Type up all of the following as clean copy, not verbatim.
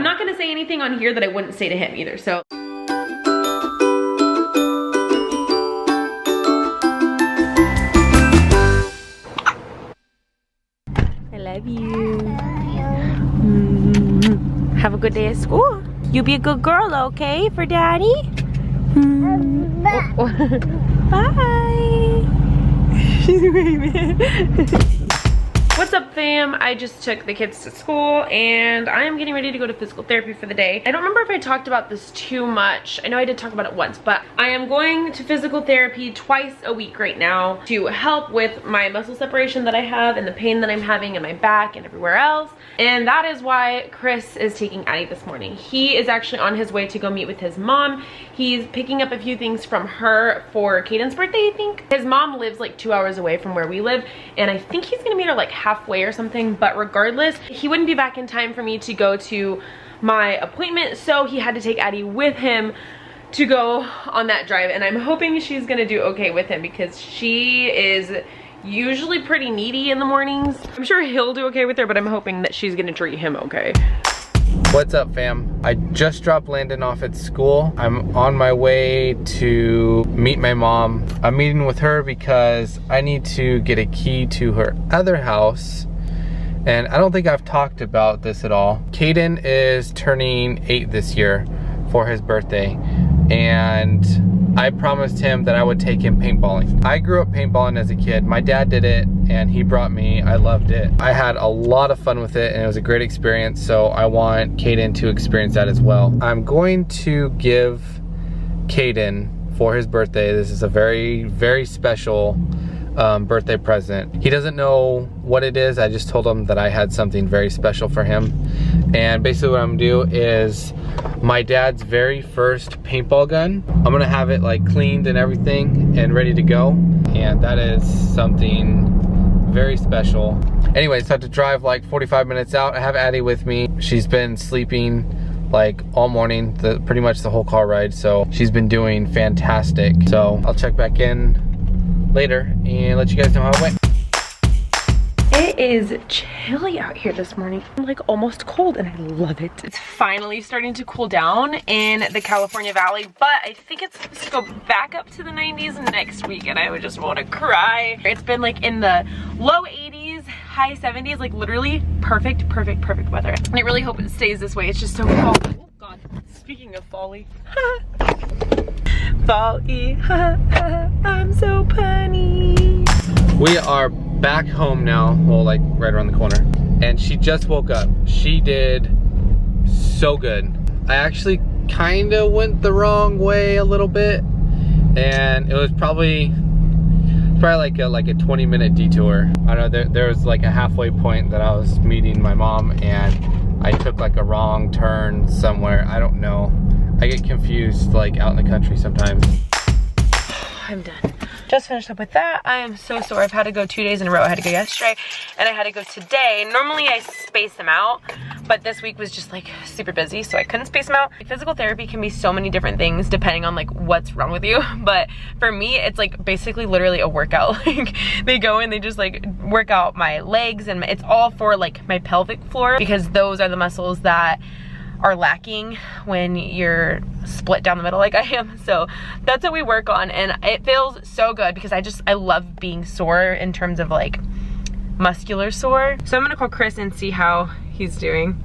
not gonna say anything on here that I wouldn't say to him either, so. I love you. Have a good day at school. You be a good girl, okay, for daddy? Bye. She's waving. What's up, fam? I just took the kids to school and I am getting ready to go to physical therapy for the day. I don't remember if I talked about this too much. I know I did talk about it once, but I am going to physical therapy twice a week right now to help with my muscle separation that I have and the pain that I'm having in my back and everywhere else. And that is why Chris is taking Addie this morning. He is actually on his way to go meet with his mom. He's picking up a few things from her for Caden's birthday, I think. His mom lives like 2 hours away from where we live, and I think he's gonna meet her like halfway or something, but regardless, he wouldn't be back in time for me to go to my appointment, so he had to take Addie with him to go on that drive, and I'm hoping she's gonna do okay with him because she is usually pretty needy in the mornings. I'm sure he'll do okay with her, but I'm hoping that she's gonna treat him okay. What's up, fam? I just dropped Landon off at school. I'm on my way to meet my mom. I'm meeting with her because I need to get a key to her other house. And I don't think I've talked about this at all. Caden is turning 8 this year for his birthday. And I promised him that I would take him paintballing. I grew up paintballing as a kid. My dad did it and he brought me. I loved it. I had a lot of fun with it and it was a great experience, so I want Caden to experience that as well. I'm going to give Caden for his birthday, this is a very, very special birthday present. He doesn't know what it is. I just told him that I had something very special for him. And basically what I'm gonna do is my dad's very first paintball gun. I'm gonna have it like cleaned and everything and ready to go. And that is something very special. Anyways, I had to drive like 45 minutes out. I have Addie with me. She's been sleeping like all morning, pretty much the whole car ride. So she's been doing fantastic. So I'll check back in later and let you guys know how it went. It is chilly out here this morning. I'm like almost cold and I love it. It's finally starting to cool down in the California Valley, but I think it's supposed to go back up to the 90s next week and I would just want to cry. It's been like in the low 80s, high 70s, like literally perfect weather. And I really hope it stays this way. It's just so fall. Oh God, speaking of folly. Folly, I'm so punny. We are back home now, well, like right around the corner, and she just woke up. She did so good. I actually kind of went the wrong way a little bit, and it was probably like a 20-minute detour. I don't know, there was like a halfway point that I was meeting my mom and I took like a wrong turn somewhere. I don't know. I get confused like out in the country sometimes. I'm done. Just finished up with that. I am so sore. I've had to go 2 days in a row. I had to go yesterday and I had to go today. Normally I space them out, but this week was just like super busy, so I couldn't space them out. Physical therapy can be so many different things depending on like what's wrong with you. But for me, it's like basically literally a workout. Like they go in, they just like work out my legs, and it's all for like my pelvic floor, because those are the muscles that are lacking when you're split down the middle like I am. So that's what we work on, and it feels so good because I love being sore in terms of like muscular sore. So I'm gonna call Chris and see how he's doing.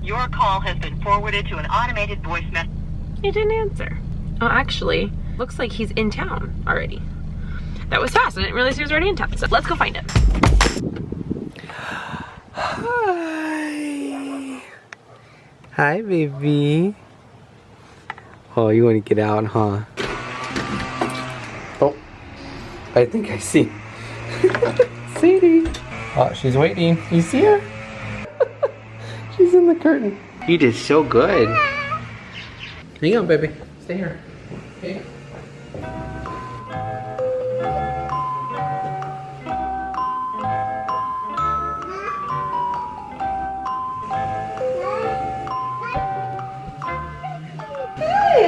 Your call has been forwarded to an automated voice message. He didn't answer. Oh, actually, looks like he's in town already. That was fast. I didn't realize he was already in town. So let's go find him. Hi. Hi, baby. Oh, you want to get out, huh? Oh, I think I see. Sadie. Oh, she's waiting. You see her? She's in the curtain. You did so good. Hang on, baby. Stay here. Okay.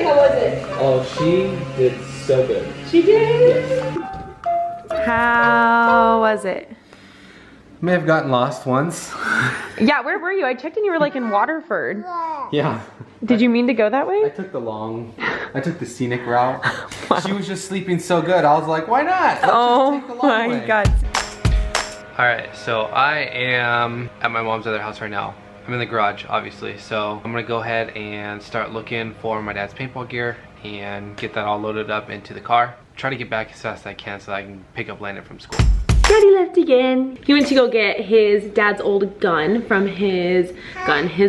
How was it? Oh, she did so good. She did? Yes. How was it? May have gotten lost once. Yeah, where were you? I checked and you were like in Waterford. Yeah. Did you mean to go that way? I took the scenic route. Wow. She was just sleeping so good. I was like, why not? Let's just take the long way. God. All right, so I am at my mom's other house right now. I'm in the garage, obviously. So I'm gonna go ahead and start looking for my dad's paintball gear and get that all loaded up into the car. Try to get back as fast as I can so I can pick up Landon from school. Daddy left again. He went to go get his dad's old gun from his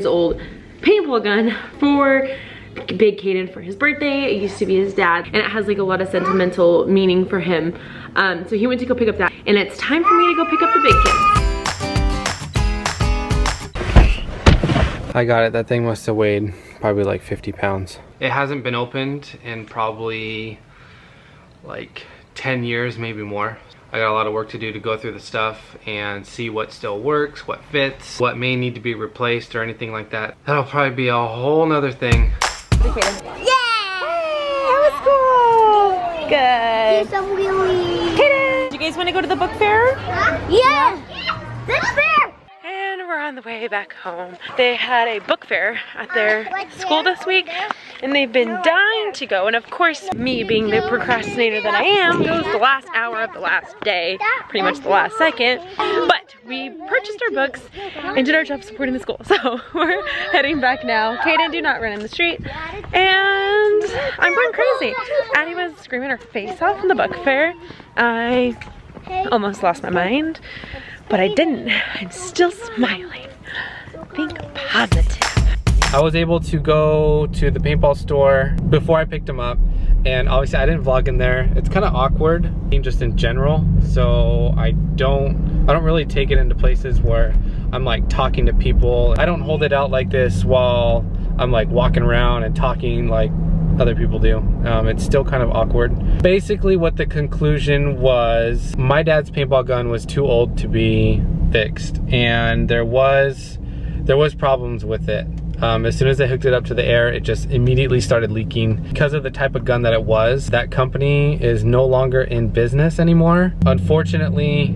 old paintball gun for Big Caden for his birthday. It used to be his dad, and it has like a lot of sentimental meaning for him. So he went to go pick up that, and it's time for me to go pick up the big kid. I got it. That thing must have weighed probably like 50 pounds. It hasn't been opened in probably like 10 years, maybe more. I got a lot of work to do to go through the stuff and see what still works, what fits, what may need to be replaced or anything like that. That'll probably be a whole nother thing. Yeah! That was cool! Good. Do some wheelies. Kaden! Do you guys want to go to the book fair? Yeah! This fair! And we're on the way back home. They had a book fair at their school this week, and they've been dying to go. And of course, me being the procrastinator that I am, goes the last hour of the last day, pretty much the last second. But we purchased our books and did our job supporting the school. So we're heading back now. Kaden, do not run in the street. And I'm going crazy. Addie was screaming her face off in the book fair. I almost lost my mind, but I didn't. I'm still smiling. Think positive. I was able to go to the paintball store before I picked him up, and obviously I didn't vlog in there. It's kind of awkward, just in general, so I don't really take it into places where I'm like talking to people. I don't hold it out like this while I'm like walking around and talking like other people do. It's still kind of awkward. Basically what the conclusion was, my dad's paintball gun was too old to be fixed, and there was problems with it. As soon as I hooked it up to the air, it just immediately started leaking. Because of the type of gun that it was, that company is no longer in business anymore. Unfortunately,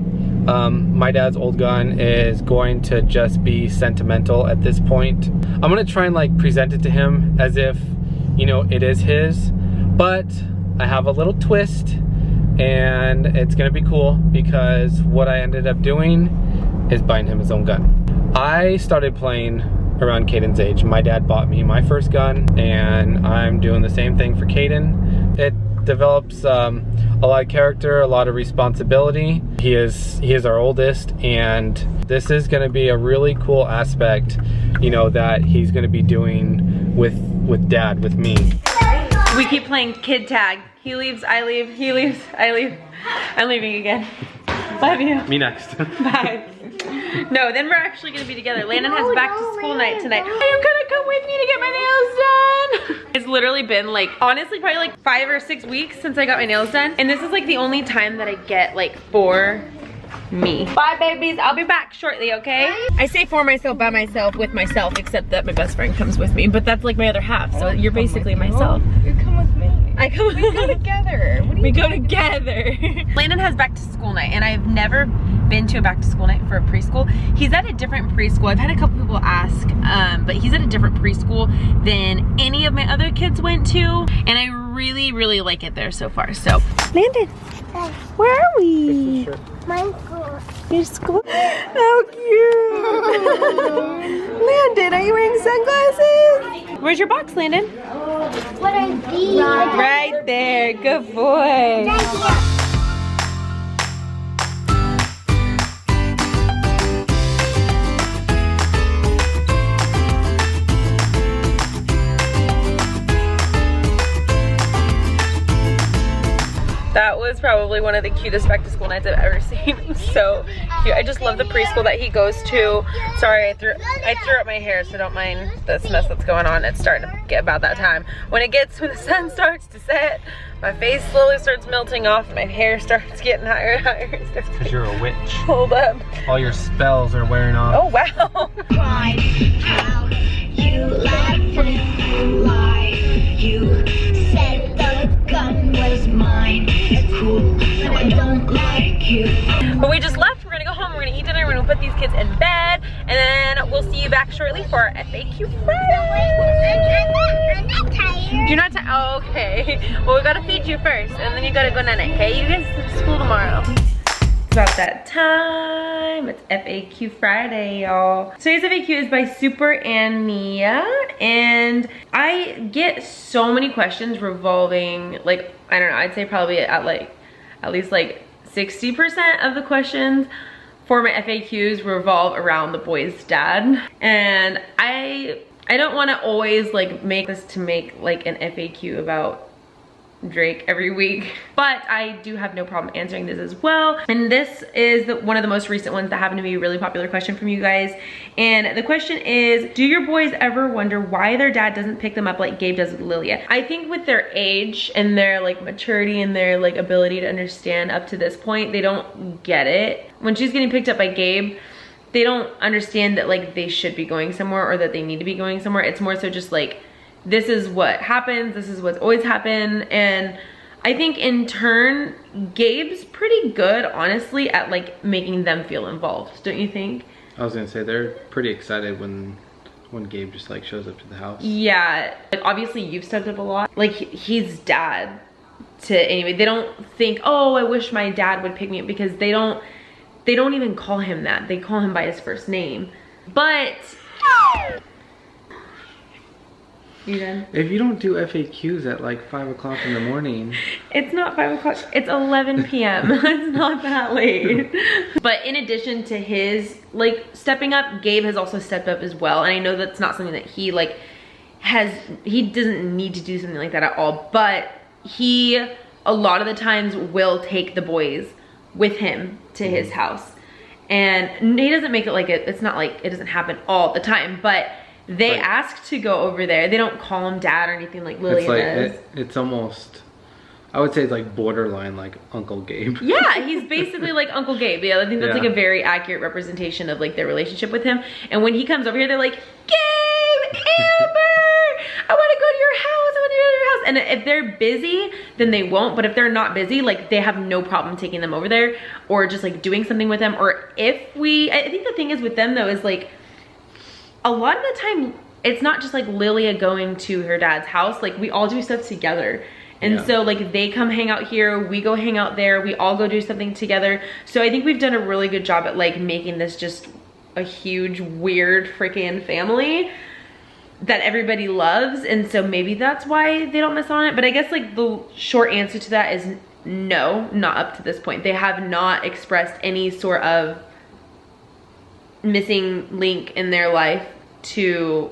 my dad's old gun is going to just be sentimental at this point. I'm gonna try and like present it to him as if, you know, it is his, but I have a little twist, and it's gonna be cool because what I ended up doing is buying him his own gun. I started playing around Caden's age. My dad bought me my first gun, and I'm doing the same thing for Caden. It develops a lot of character, a lot of responsibility. He is our oldest, and this is going to be a really cool aspect, you know, that he's going to be doing with dad, with me. We keep playing kid tag. He leaves, I leave, he leaves, I leave. I'm leaving again. Love you. Me next. Bye. No, then we're actually gonna be together. Landon has back to school night tonight. Are you gonna come with me to get my nails done? It's literally been like, honestly, probably like 5 or 6 weeks since I got my nails done. And this is like the only time that I get like for me. Bye babies, I'll be back shortly, okay? I say for myself, by myself, with myself, except that my best friend comes with me, but that's like my other half, so you're basically myself. You come with me. I come We go together. What are We you go together. Landon has back to school night, and I've never been to a back to school night for a preschool. He's at a different preschool. I've had a couple people ask, but he's at a different preschool than any of my other kids went to, and I really, really like it there so far. So, Landon, where are we? My school. Your school? How cute! Landon, are you wearing sunglasses? Where's your box, Landon? What are these? Right there. Good boy. That was probably one of the cutest back to school nights I've ever seen. So cute. I just love the preschool that he goes to. Sorry, I threw up my hair, so don't mind this mess that's going on. It's starting to get about that time. When the sun starts to set, my face slowly starts melting off, and my hair starts getting higher and higher. Because you're a witch. Hold up. All your spells are wearing off. Oh wow. You laughed and you lied. You said the gun was mine. Cool, no, I don't like you. But we just left. We're gonna go home. We're gonna eat dinner. We're gonna put these kids in bed, and then we'll see you back shortly for our FAQ Friday. I'm not tired. You're not tired? Oh, okay. Well, we gotta feed you first, and then you gotta go night-night, okay? You guys have school tomorrow. It's about that time. It's FAQ Friday, y'all. Today's FAQ is by Super and Nia, and I get so many questions revolving, like, I don't know, I'd say probably at least 60% of the questions for my FAQs revolve around the boy's dad. And I don't want to always like make like an FAQ about Drake every week, but I do have no problem answering this as well. And this is one of the most recent ones that happened to be a really popular question from you guys. And the question is, do your boys ever wonder why their dad doesn't pick them up like Gabe does with Lilia? I think with their age and their like maturity and their like ability to understand up to this point, they don't get it. When she's getting picked up by Gabe, they don't understand that like they should be going somewhere or that they need to be going somewhere. It's more so just like, this is what happens, this is what's always happened. And I think in turn, Gabe's pretty good, honestly, at like making them feel involved, don't you think? I was gonna say, they're pretty excited when Gabe just like shows up to the house. Yeah, like obviously you've stepped up a lot. Like he's dad to anyway. They don't think, oh, I wish my dad would pick me up, because they don't even call him that. They call him by his first name. But you done? If you don't do FAQs at like 5 o'clock in the morning. It's not 5 o'clock, it's 11 p.m. It's not that late. But in addition to his like stepping up, Gabe has also stepped up as well. And I know that's not something that he like he doesn't need to do something like that at all. But he, a lot of the times, will take the boys with him to his house. And he doesn't make it like it's not like it doesn't happen all the time, but they ask to go over there. They don't call him dad or anything like Lilia does. It's almost, I would say it's like borderline like Uncle Gabe. Yeah, he's basically like Uncle Gabe. Yeah, I think that's like a very accurate representation of like their relationship with him. And when he comes over here, they're like, Gabe, Amber, I want to go to your house. I want to go to your house. And if they're busy, then they won't. But if they're not busy, like they have no problem taking them over there or just like doing something with them. Or I think the thing is with them though is like, a lot of the time, it's not just like Lilia going to her dad's house. Like we all do stuff together. And so like they come hang out here, we go hang out there, we all go do something together. So I think we've done a really good job at like making this just a huge, weird freaking family that everybody loves. And so maybe that's why they don't miss on it. But I guess like the short answer to that is no, not up to this point. They have not expressed any sort of missing link in their life to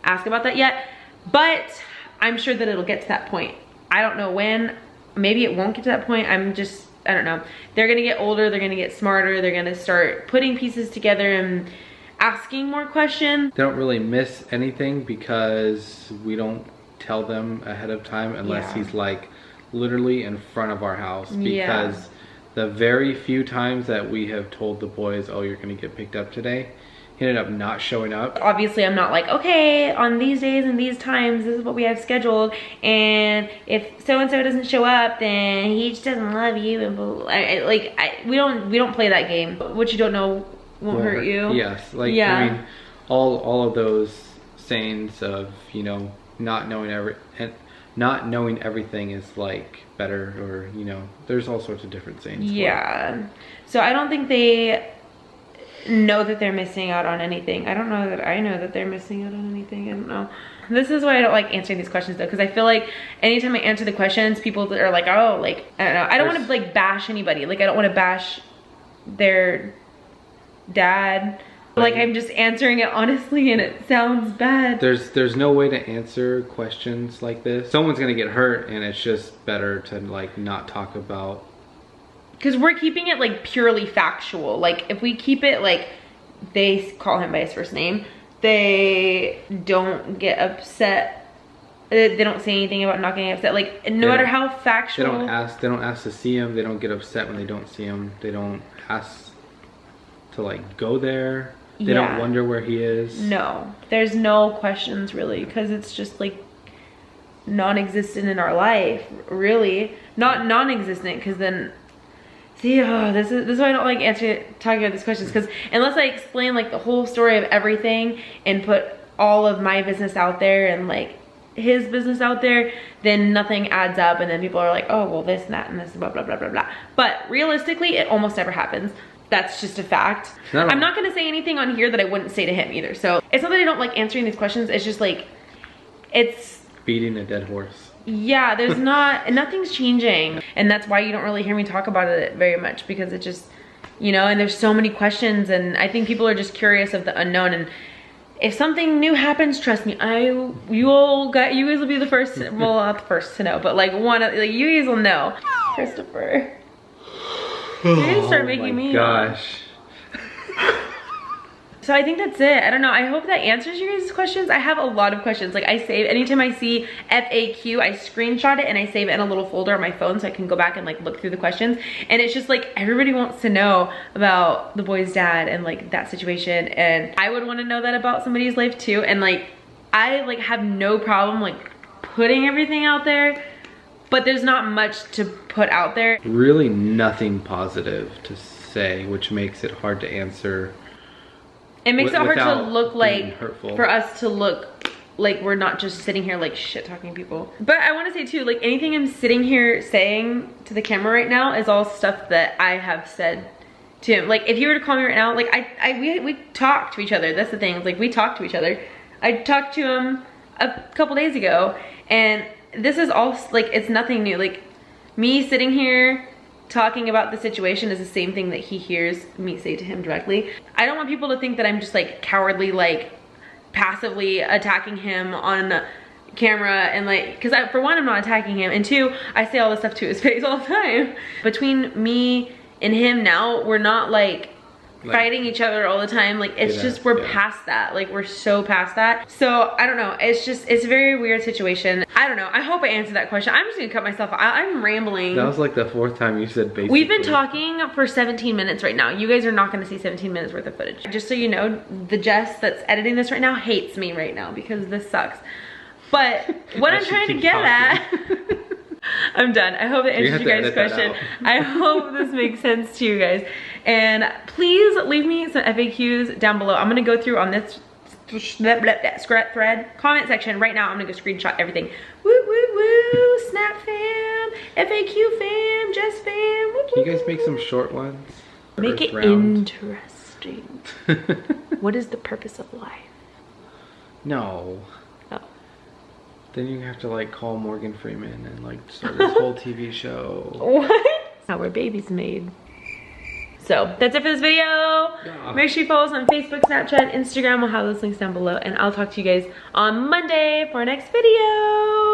ask about that yet, but I'm sure that it'll get to that point. I don't know when. Maybe it won't get to that point. I don't know. They're gonna get older, they're gonna get smarter, they're gonna start putting pieces together and asking more questions. They don't really miss anything because we don't tell them ahead of time unless he's like literally in front of our house, because the very few times that we have told the boys, oh, you're gonna get picked up today, he ended up not showing up. Obviously, I'm not like, okay, on these days and these times, this is what we have scheduled, and if so-and-so doesn't show up, then he just doesn't love you, and we don't play that game. What you don't know won't hurt you. Yes, like, I mean, all of those sayings of, you know, not knowing everything is like better, or you know, there's all sorts of different sayings. So I don't think they know that they're missing out on anything. I don't know that I know that they're missing out on anything. I don't know. This is why I don't like answering these questions though, because I feel like anytime I answer the questions, people are like, oh, like I don't know, I don't want to like bash anybody. Like I don't want to bash their dad. Like I'm just answering it honestly and it sounds bad. There's no way to answer questions like this. Someone's gonna get hurt, and it's just better to like not talk about. Because we're keeping it like purely factual. Like if we keep it like they call him by his first name, they don't get upset. They don't say anything about not getting upset. Like no matter how factual. They don't ask to see him. They don't get upset when they don't see him. They don't ask to like go there. They don't wonder where he is. No, there's no questions really, because it's just like non-existent in our life, really. Not non-existent, because then See, this is why I don't like talking about these questions, because unless I explain like the whole story of everything and put all of my business out there and like his business out there, then nothing adds up, and then people are like, oh well, this and that and this, blah blah blah blah blah. But realistically, it almost never happens. That's just a fact. I'm not gonna say anything on here that I wouldn't say to him either. So it's not that I don't like answering these questions, it's just like, it's beating a dead horse. Yeah, there's nothing's changing. And that's why you don't really hear me talk about it very much, because it just, you know, and there's so many questions, and I think people are just curious of the unknown. And if something new happens, trust me, you guys will be the first, well, not the first to know, but like you guys will know. Christopher. You're gonna start making me gosh. So I think that's it. I don't know. I hope that answers your guys' questions. I have a lot of questions. Like I save, anytime I see FAQ, I screenshot it and I save it in a little folder on my phone so I can go back and like look through the questions. And it's just like everybody wants to know about the boy's dad and like that situation. And I would want to know that about somebody's life too. And like I like have no problem like putting everything out there, but there's not much to put out there. Really nothing positive to say, which makes it hard to answer. It makes it hard to look like, hurtful. For us to look like we're not just sitting here like shit talking people. But I want to say too, like anything I'm sitting here saying to the camera right now is all stuff that I have said to him. Like if you were to call me right now, like we talk to each other. That's the thing, like we talk to each other. I talked to him a couple days ago, and this is all like, it's nothing new. Like me sitting here talking about the situation is the same thing that he hears me say to him directly. I don't want people to think that I'm just like cowardly, like passively attacking him on camera, and like, because for one, I'm not attacking him, and two, I say all this stuff to his face all the time. Between me and him now, we're not like fighting each other all the time. Like it's just, we're past that. Like we're so past that. So I don't know, it's just, it's a very weird situation. I don't know, I hope I answered that question. I'm just gonna cut myself off. I'm rambling. That was like the 4th time you said basically. We've been talking for 17 minutes right now. You guys are not gonna see 17 minutes worth of footage. Just so you know, the Jess that's editing this right now hates me right now because this sucks. But what I'm trying to get at, I'm done. I hope it answers you guys' question. I hope this makes sense to you guys. And please leave me some FAQs down below. I'm gonna go through on this thread comment section right now. I'm gonna go screenshot everything. Woo woo woo, Snap fam, FAQ fam, Jess fam. Woo, can you guys make some short ones? Make it interesting. What is the purpose of life? No. Oh. Then you have to like call Morgan Freeman and like start this whole TV show. What? How were babies made? So that's it for this video. Yeah. Make sure you follow us on Facebook, Snapchat, Instagram. I'll have those links down below, and I'll talk to you guys on Monday for our next video.